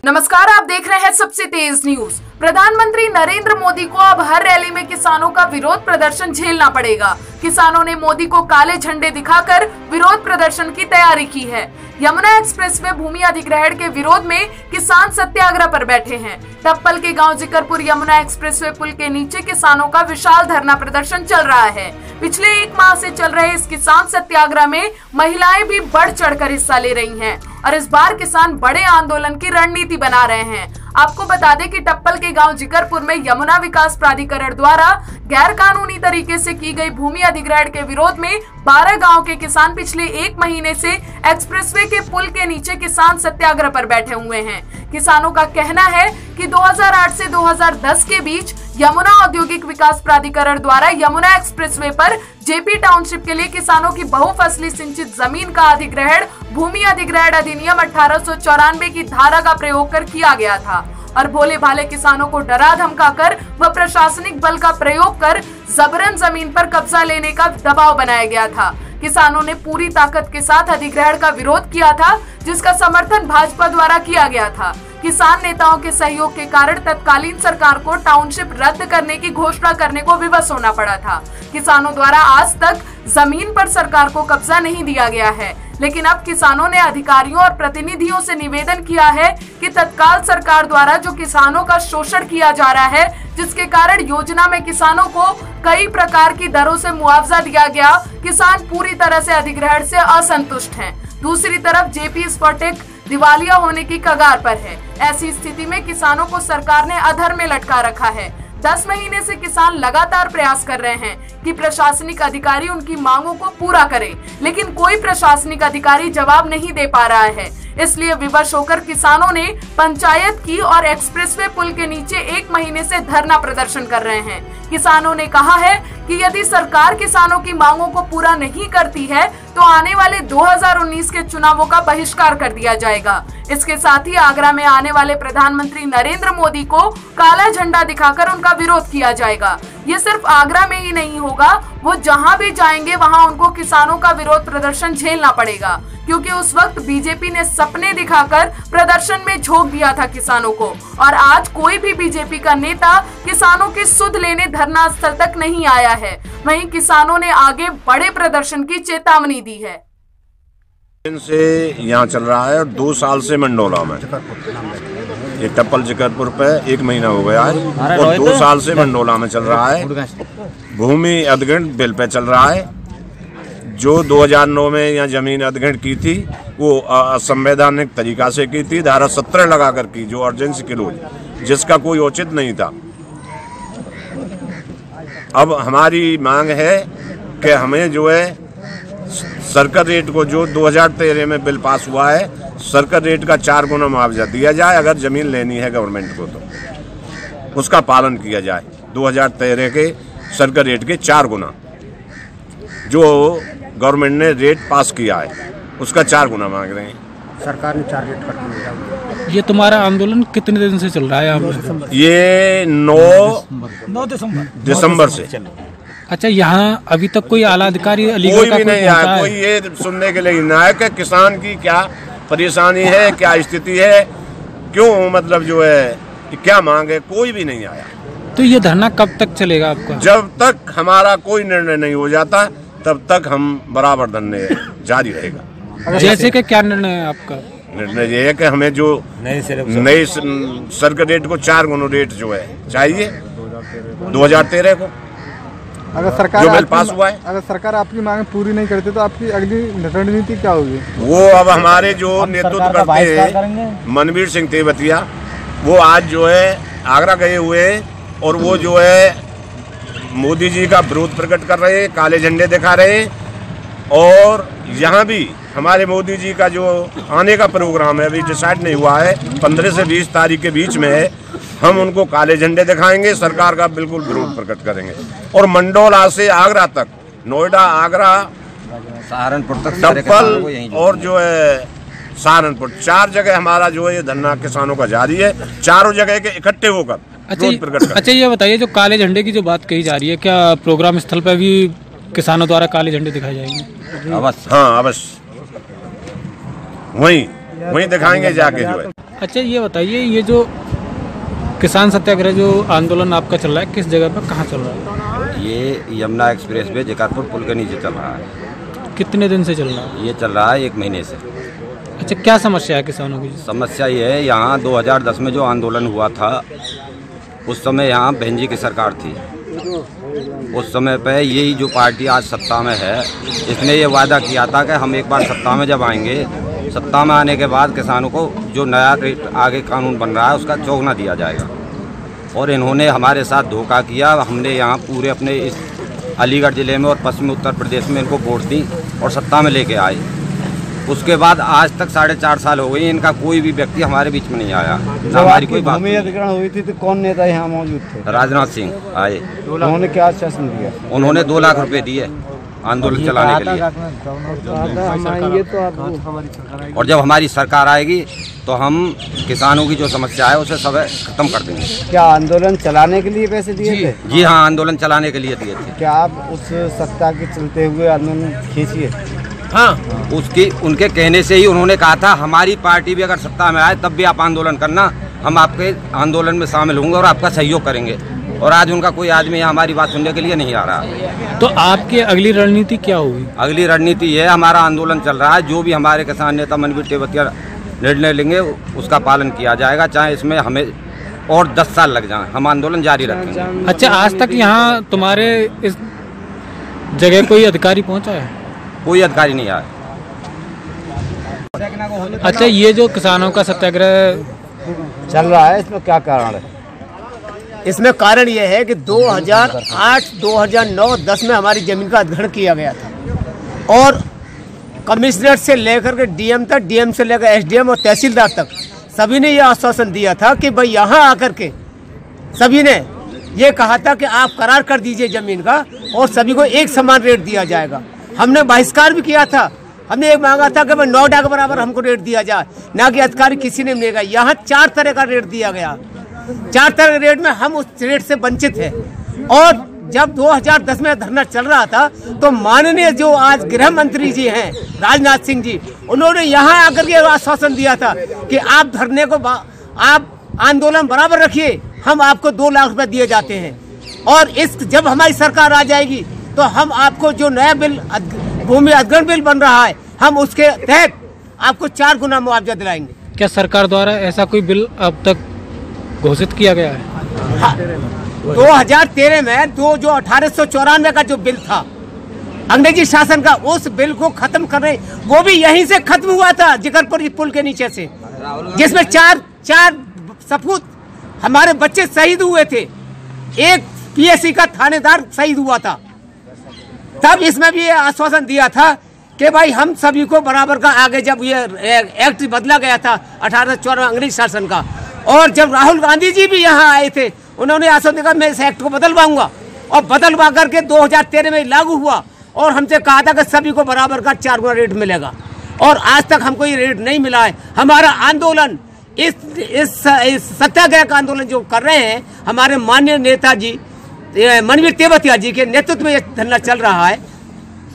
नमस्कार, आप देख रहे हैं सबसे तेज न्यूज। प्रधानमंत्री नरेंद्र मोदी को अब हर रैली में किसानों का विरोध प्रदर्शन झेलना पड़ेगा। किसानों ने मोदी को काले झंडे दिखाकर विरोध प्रदर्शन की तैयारी की है। यमुना एक्सप्रेस में भूमि अधिग्रहण के विरोध में किसान सत्याग्रह पर बैठे हैं। टप्पल के गांव जिकरपुर यमुना एक्सप्रेसवे पुल के नीचे किसानों का विशाल धरना प्रदर्शन चल रहा है। पिछले 1 माह से चल रहे इस किसान सत्याग्रह में महिलाएं भी बढ़ चढ़कर हिस्सा ले रही हैं और इस बार किसान बड़े आंदोलन की रणनीति बना रहे हैं। आपको बता दें कि टप्पल के गांव जिकरपुर में यमुना विकास प्राधिकरण द्वारा गैर कानूनी तरीके से की गई भूमि अधिग्रहण के विरोध में 12 गांव के किसान पिछले 1 महीने से एक्सप्रेसवे के पुल के नीचे किसान सत्याग्रह पर बैठे हुए हैं। किसानों का कहना है कि 2008 से 2010 के बीच यमुना औद्योगिक विकास प्राधिकरण द्वारा यमुना एक्सप्रेसवे पर जेपी टाउनशिप के लिए किसानों की बहुफसली सिंचित जमीन का अधिग्रहण भूमि अधिग्रहण अधिनियम 1894 की धारा का प्रयोग कर किया गया था और भोले भाले किसानों को डरा धमकाकर व प्रशासनिक बल का प्रयोग कर जबरन जमीन पर कब्जा लेने का दबाव बनाया गया था। किसानों ने पूरी ताकत के साथ अधिग्रहण का विरोध किया था, जिसका समर्थन भाजपा द्वारा किया गया था। किसान नेताओं के सहयोग के कारण तत्कालीन सरकार को टाउनशिप रद्द करने की घोषणा करने को विवश होना पड़ा था। किसानों द्वारा आज तक जमीन पर सरकार को कब्जा नहीं दिया गया है, लेकिन अब किसानों ने अधिकारियों और प्रतिनिधियों से निवेदन किया है कि तत्काल सरकार द्वारा जो किसानों का शोषण किया जा रहा है, जिसके कारण योजना में किसानों को कई प्रकार की दरों से मुआवजा दिया गया, किसान पूरी तरह से अधिग्रहण से असंतुष्ट हैं। दूसरी तरफ जेपी स्फटिक दिवालिया होने की कगार पर है। ऐसी स्थिति में किसानों को सरकार ने अधर में लटका रखा है। 10 महीने से किसान लगातार प्रयास कर रहे हैं कि प्रशासनिक अधिकारी उनकी मांगों को पूरा करे, लेकिन कोई प्रशासनिक अधिकारी जवाब नहीं दे पा रहा है। इसलिए विवश होकर किसानों ने पंचायत की और एक्सप्रेसवे पुल के नीचे 1 महीने से धरना प्रदर्शन कर रहे हैं। किसानों ने कहा है कि यदि सरकार किसानों की मांगों को पूरा नहीं करती है तो आने वाले 2019 के चुनावों का बहिष्कार कर दिया जाएगा। इसके साथ ही आगरा में आने वाले प्रधानमंत्री नरेंद्र मोदी को काला झंडा दिखाकर उनका विरोध किया जाएगा। ये सिर्फ आगरा में ही नहीं होगा, वो जहां भी जाएंगे वहां उनको किसानों का विरोध प्रदर्शन झेलना पड़ेगा, क्योंकि उस वक्त बीजेपी ने सपने दिखाकर प्रदर्शन में झोंक दिया था किसानों को और आज कोई भी बीजेपी का नेता किसानों की सुध लेने धरना स्थल तक नहीं आया है। वहीं किसानों ने आगे बड़े प्रदर्शन की चेतावनी दी है। से यहाँ चल रहा है और 2 साल से मंडोला में, ये टप्पल जिकरपुर पे 1 महीना हो गया है और 2 साल से मंडोला में चल रहा है। भूमि अधिग्रहण बिल पे चल रहा है। जो 2009 में यहाँ जमीन अधिग्रहण की थी वो असंवैधानिक तरीका से की थी, धारा 17 लगाकर की, जो अर्जेंसी क्लॉज, जिसका कोई औचित्य नहीं था। अब हमारी मांग है कि हमें जो है सर्कल रेट को, जो 2013 में बिल पास हुआ है, सर्कल रेट का 4 गुना मुआवजा दिया जाए। अगर जमीन लेनी है गवर्नमेंट को तो उसका पालन किया जाए। 2013 के सर्कल रेट के 4 गुना जो गवर्नमेंट ने रेट पास किया है, उसका 4 गुना मांग रहे हैं। सरकार ने 4 रेट कर दिया। ये तुम्हारा आंदोलन कितने दिन से चल रहा है? ये 9 दिसंबर से। अच्छा, यहाँ अभी तक कोई आला अधिकारी कोई भी नहीं आया। कोई ये सुनने के लिए ना है कि किसान की क्या परेशानी है, क्या स्थिति है, क्यों मतलब जो है क्या मांग है, कोई भी नहीं आया। तो ये धरना कब तक चलेगा आपका? जब तक हमारा कोई निर्णय नहीं हो जाता तब तक हम बराबर धरने जारी रहेगा। जैसे कि क्या निर्णय है आपका? निर्णय ये है कि हमें जो नई सर्कल रेट को 4 गुना रेट जो है चाहिए 2013 को, अगर सरकार जो बिल पास हुआ है। अगर सरकार आपकी मांग पूरी नहीं करती तो आपकी अगली रणनीति क्या होगी? वो अब हमारे जो नेतृत्व करते हैं मनवीर सिंह तेवतिया, वो आज जो है आगरा गए हुए और वो जो है मोदी जी का विरोध प्रकट कर रहे हैं, काले झंडे दिखा रहे हैं। और यहाँ भी हमारे मोदी जी का जो आने का प्रोग्राम है, अभी डिसाइड नहीं हुआ है, 15 से 20 तारीख के बीच में है। हम उनको काले झंडे दिखाएंगे, सरकार का बिल्कुल विरोध प्रकट करेंगे। और मंडोला से आगरा तक, नोएडा, आगरा, सहारनपुर तक, टप्पल और जो है सहारनपुर, 4 जगह हमारा जो है ये धरना किसानों का जारी है। चारों जगह के इकट्ठे होकर अच्छा, ये बताइए, जो काले झंडे की जो बात कही जा रही है, क्या प्रोग्राम स्थल पर भी किसानों द्वारा काले झंडे दिखाए जाएंगे? अवश्य, हाँ अवश्य, वहीं दिखाएंगे जाके जो है। अच्छा ये बताइए, ये जो किसान सत्याग्रह जो आंदोलन आपका चल रहा है, किस जगह पर कहाँ चल रहा है? ये यमुना एक्सप्रेस वे जिकरपुर पुल के नीचे चल रहा है। कितने दिन से चल रहा है? ये चल रहा है 1 महीने से। अच्छा, क्या समस्या है किसानों की? समस्या ये है, यहाँ 2010 में जो आंदोलन हुआ था उस समय यहाँ बहन जी की सरकार थी। उस समय पे यही जो पार्टी आज सत्ता में है, इसने ये वादा किया था कि हम एक बार सत्ता में जब आएंगे, सत्ता में आने के बाद किसानों को जो नया रेट आगे कानून बन रहा है उसका चौगुना दिया जाएगा। और इन्होंने हमारे साथ धोखा किया। हमने यहाँ पूरे अपने इस अलीगढ़ ज़िले में और पश्चिमी उत्तर प्रदेश में इनको वोट दी और सत्ता में लेके आए। उसके बाद आज तक 4.5 साल हो गई, इनका कोई भी व्यक्ति हमारे बीच में नहीं आया, ना हमारी कोई बात। भूमि अधिग्रहण हुई थी तो कौन नेता यहाँ मौजूद थे? राजनाथ सिंह आए। उन्होंने क्या आश्वासन दिया? उन्होंने 2 लाख रुपए दिए आंदोलन चलाने के लिए। और जब हमारी सरकार आएगी तो हम किसानों की जो समस्या है उसे सब खत्म कर देंगे। क्या आंदोलन चलाने के लिए पैसे दिए थे? जी हाँ, आंदोलन चलाने के लिए दिए थे। क्या आप उस सत्ता के चलते हुए आंदोलन खींचिए? हाँ, उनके कहने से ही उन्होंने कहा था हमारी पार्टी भी अगर सत्ता में आए तब भी आप आंदोलन करना, हम आपके आंदोलन में शामिल होंगे और आपका सहयोग करेंगे। और आज उनका कोई आदमी हमारी बात सुनने के लिए नहीं आ रहा। तो आपकी अगली रणनीति क्या होगी? अगली रणनीति ये है, हमारा आंदोलन चल रहा है, जो भी हमारे किसान नेता मनवीर तेवतिया निर्णय लेंगे उसका पालन किया जाएगा, चाहे इसमें हमें और 10 साल लग जाए, हम आंदोलन जारी रखेंगे। अच्छा, आज तक यहाँ तुम्हारे इस जगह कोई अधिकारी पहुँचा है? कोई अधिकारी नहीं आया। अच्छा, ये जो किसानों का सत्याग्रह चल रहा है, इसमें क्या कारण है? इसमें कारण यह है कि 2008, 2009, 10 में हमारी जमीन का अधिग्रहण किया गया था और कमिश्नरेट से लेकर के डीएम तक, डीएम से लेकर एसडीएम और तहसीलदार तक सभी ने यह आश्वासन दिया था कि भाई यहाँ आकर के सभी ने ये कहा था कि आप करार कर दीजिए जमीन का और सभी को एक समान रेट दिया जाएगा। हमने बहिष्कार भी किया था। हमने एक मांगा था कि भाई नोएडा के बराबर हमको रेट दिया जाए, ना कि अधिकारी किसी ने मिलेगा। यहाँ 4 तरह का रेट दिया गया। 4 तरह के रेट में हम उस रेट से वंचित हैं। और जब 2010 में धरना चल रहा था तो माननीय जो आज गृह मंत्री जी हैं राजनाथ सिंह जी, उन्होंने यहाँ आकर के आश्वासन दिया था कि आप धरने को आप आंदोलन बराबर रखिए, हम आपको 2 लाख रुपए दिए जाते हैं। और इस जब हमारी सरकार आ जाएगी तो हम आपको जो नया बिल भूमि अधिग्रहण बिल बन रहा है, हम उसके तहत आपको 4 गुना मुआवजा दिलाएंगे। क्या सरकार द्वारा ऐसा कोई बिल अब तक घोषित किया गया है? हाँ, 2013 में जो 1894 का जो बिल था अंग्रेजी शासन का, उस बिल को खत्म करने, वो भी यहीं से खत्म हुआ था जिकरपुर पुल के नीचे से, जिसमें 4 सपूत हमारे बच्चे शहीद हुए थे। एक पीएससी का थानेदार शहीद हुआ था। तब इसमें भी ये आश्वासन दिया था कि भाई हम सभी को बराबर का, आगे जब ये एक्ट बदला गया था 1894 अंग्रेज शासन का, और जब राहुल गांधी जी भी यहाँ आए थे, उन्होंने आश्वासन दिया मैं इस एक्ट को बदलवाऊंगा, और बदलवा करके 2013 में लागू हुआ और हमसे कहा था कि सभी को बराबर का 4 गुना रेट मिलेगा। और आज तक हमको ये रेट नहीं मिला है। हमारा आंदोलन इस सत्याग्रह का आंदोलन जो कर रहे हैं हमारे माननीय नेताजी मनवीर तेवतिया जी के नेतृत्व में ये धरना चल रहा है।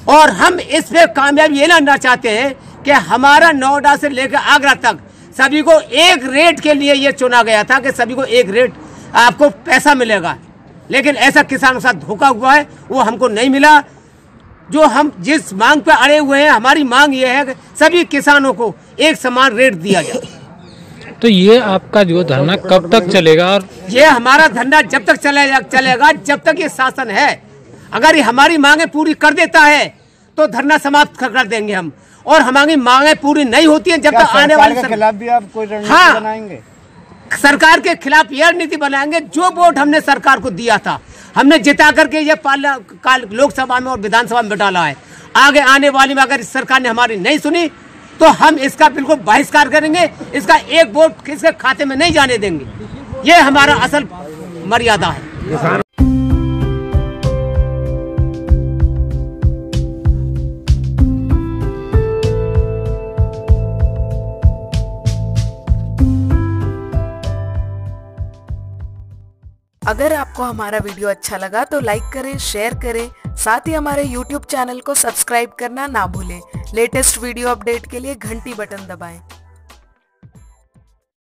और हम इस पे कामयाबी ये लाना चाहते हैं कि हमारा नोएडा से लेकर आगरा तक सभी को एक रेट के लिए ये चुना गया था कि सभी को एक रेट आपको पैसा मिलेगा, लेकिन ऐसा किसानों के साथ धोखा हुआ है, वो हमको नहीं मिला। जो हम जिस मांग पे अड़े हुए हैं, हमारी मांग ये है कि सभी किसानों को एक समान रेट दिया जाए। तो ये आपका जो धरना कब तक चलेगा? और ये हमारा धरना जब तक चलेगा जब तक ये शासन है। अगर ये हमारी मांगे पूरी कर देता है तो धरना समाप्त कर देंगे हम, और हमारी मांगे पूरी नहीं होती है जब तक आने वाले खिलाफ भी आप कोई रणनीति बनाएंगे? सरकार के खिलाफ यह रणनीति बनाएंगे। जो वोट हमने सरकार को दिया था, हमने जिता करके ये लोकसभा में और विधानसभा में डाला है। आगे आने वाली में अगर सरकार ने हमारी नहीं सुनी तो हम इसका बिल्कुल बहिष्कार करेंगे। इसका एक वोट किसके खाते में नहीं जाने देंगे। ये हमारा असल मर्यादा है। अगर आपको हमारा वीडियो अच्छा लगा तो लाइक करें, शेयर करें, साथ ही हमारे YouTube चैनल को सब्सक्राइब करना ना भूलें। लेटेस्ट वीडियो अपडेट के लिए घंटी बटन दबाएं।